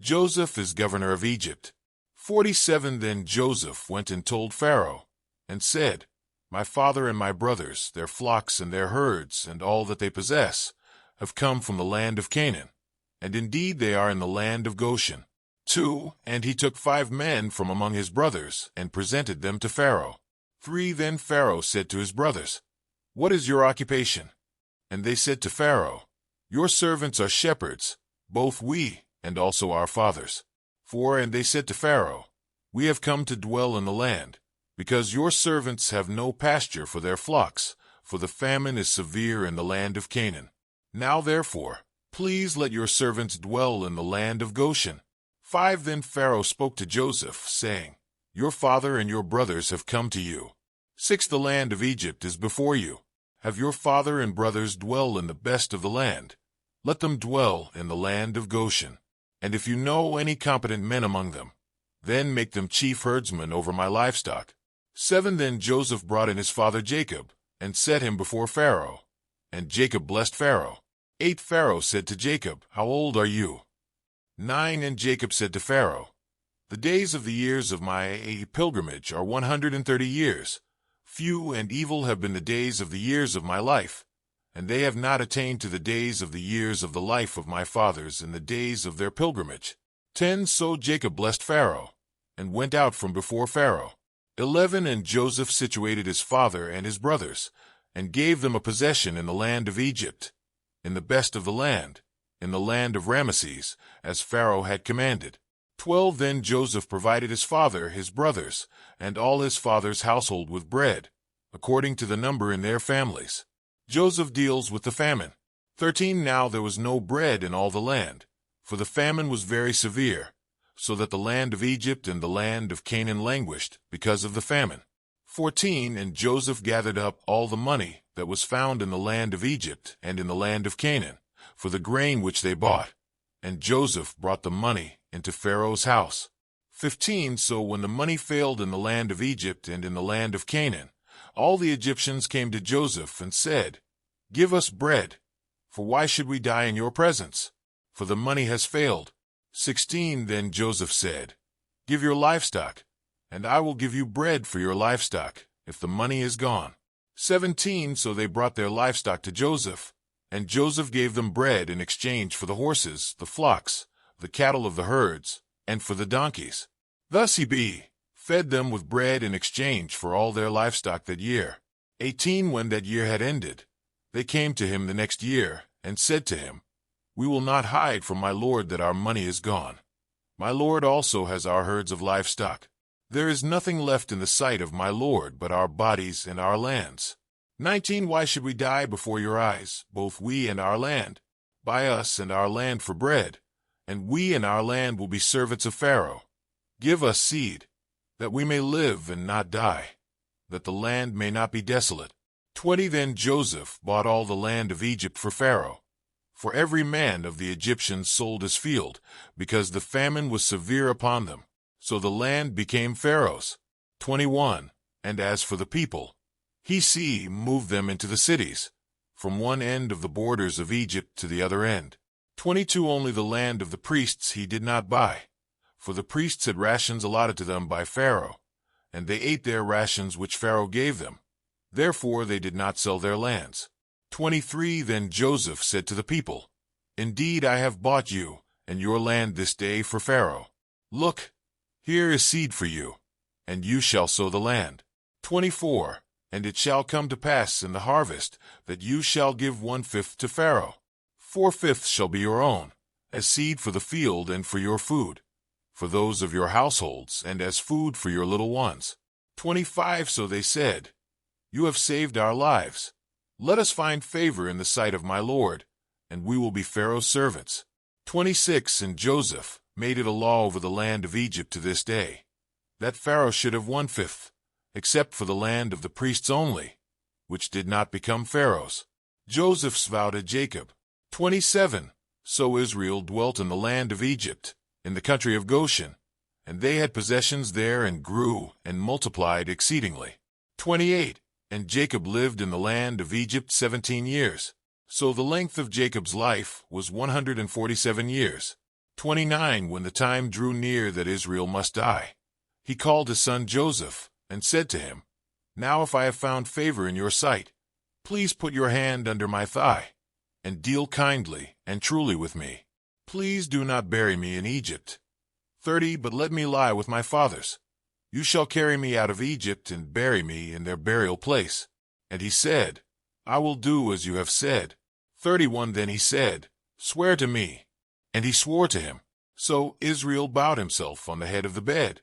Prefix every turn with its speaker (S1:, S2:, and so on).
S1: Joseph is governor of Egypt. 47 Then Joseph went and told Pharaoh, and said, My father and my brothers, their flocks and their herds, and all that they possess, have come from the land of Canaan, and indeed they are in the land of Goshen. 2 And he took 5 men from among his brothers, and presented them to Pharaoh. 3 Then Pharaoh said to his brothers, What is your occupation? And they said to Pharaoh, Your servants are shepherds, both we, and also our fathers. 4 And they said to Pharaoh, We have come to dwell in the land, because your servants have no pasture for their flocks, for the famine is severe in the land of Canaan. Now therefore, please let your servants dwell in the land of Goshen. 5 Then Pharaoh spoke to Joseph, saying, Your father and your brothers have come to you. 6 The land of Egypt is before you. Have your father and brothers dwell in the best of the land. Let them dwell in the land of Goshen. And if you know any competent men among them, then make them chief herdsmen over my livestock. 7 Then Joseph brought in his father Jacob, and set him before Pharaoh. And Jacob blessed Pharaoh. 8 Pharaoh said to Jacob, How old are you? 9 And Jacob said to Pharaoh, The days of the years of my pilgrimage are 130 years. Few and evil have been the days of the years of my life, and they have not attained to the days of the years of the life of my fathers in the days of their pilgrimage. 10 So Jacob blessed Pharaoh, and went out from before Pharaoh. 11 And Joseph situated his father and his brothers, and gave them a possession in the land of Egypt, in the best of the land, in the land of Ramesses, as Pharaoh had commanded. 12 Then Joseph provided his father, his brothers, and all his father's household with bread, according to the number in their families. Joseph deals with the famine. 13 Now there was no bread in all the land, for the famine was very severe, so that the land of Egypt and the land of Canaan languished because of the famine. 14 And Joseph gathered up all the money that was found in the land of Egypt and in the land of Canaan, for the grain which they bought, and Joseph brought the money into Pharaoh's house. 15 So when the money failed in the land of Egypt and in the land of Canaan, all the Egyptians came to Joseph and said, Give us bread, for why should we die in your presence? For the money has failed. 16 Then Joseph said, Give your livestock, and I will give you bread for your livestock, if the money is gone. 17 So they brought their livestock to Joseph, and Joseph gave them bread in exchange for the horses, the flocks, the cattle of the herds, and for the donkeys. Thus he fed them with bread in exchange for all their livestock that year. 18 When that year had ended, they came to him the next year, and said to him, We will not hide from my lord that our money is gone. My lord also has our herds of livestock. There is nothing left in the sight of my lord but our bodies and our lands. 19 Why should we die before your eyes, both we and our land? Buy us and our land for bread, and we and our land will be servants of Pharaoh. Give us seed, that we may live and not die, that the land may not be desolate. 20 Then Joseph bought all the land of Egypt for Pharaoh, for every man of the Egyptians sold his field, because the famine was severe upon them. So the land became Pharaoh's. 21 And as for the people, he moved them into the cities, from one end of the borders of Egypt to the other end. 22 Only the land of the priests he did not buy, for the priests had rations allotted to them by Pharaoh, and they ate their rations which Pharaoh gave them. Therefore they did not sell their lands. 23 Then Joseph said to the people, Indeed I have bought you and your land this day for Pharaoh. Look, here is seed for you, and you shall sow the land. 24 And it shall come to pass in the harvest that you shall give 1/5 to Pharaoh. 4/5 shall be your own, as seed for the field and for your food, for those of your households, and as food for your little ones. 25 So they said, You have saved our lives. Let us find favor in the sight of my lord, and we will be Pharaoh's servants. 26 And Joseph made it a law over the land of Egypt to this day, that Pharaoh should have 1/5, except for the land of the priests only, which did not become Pharaoh's. Joseph's vow to Jacob. 27 So Israel dwelt in the land of Egypt, in the country of Goshen, and they had possessions there and grew and multiplied exceedingly. 28 And Jacob lived in the land of Egypt 17 years. So the length of Jacob's life was 147 years. 29 When the time drew near that Israel must die, he called his son Joseph, and said to him, Now if I have found favor in your sight, please put your hand under my thigh, and deal kindly and truly with me. Please do not bury me in Egypt. 30 But let me lie with my fathers. You shall carry me out of Egypt and bury me in their burial place. And he said, I will do as you have said. 31 Then he said, Swear to me. And he swore to him. So Israel bowed himself on the head of the bed.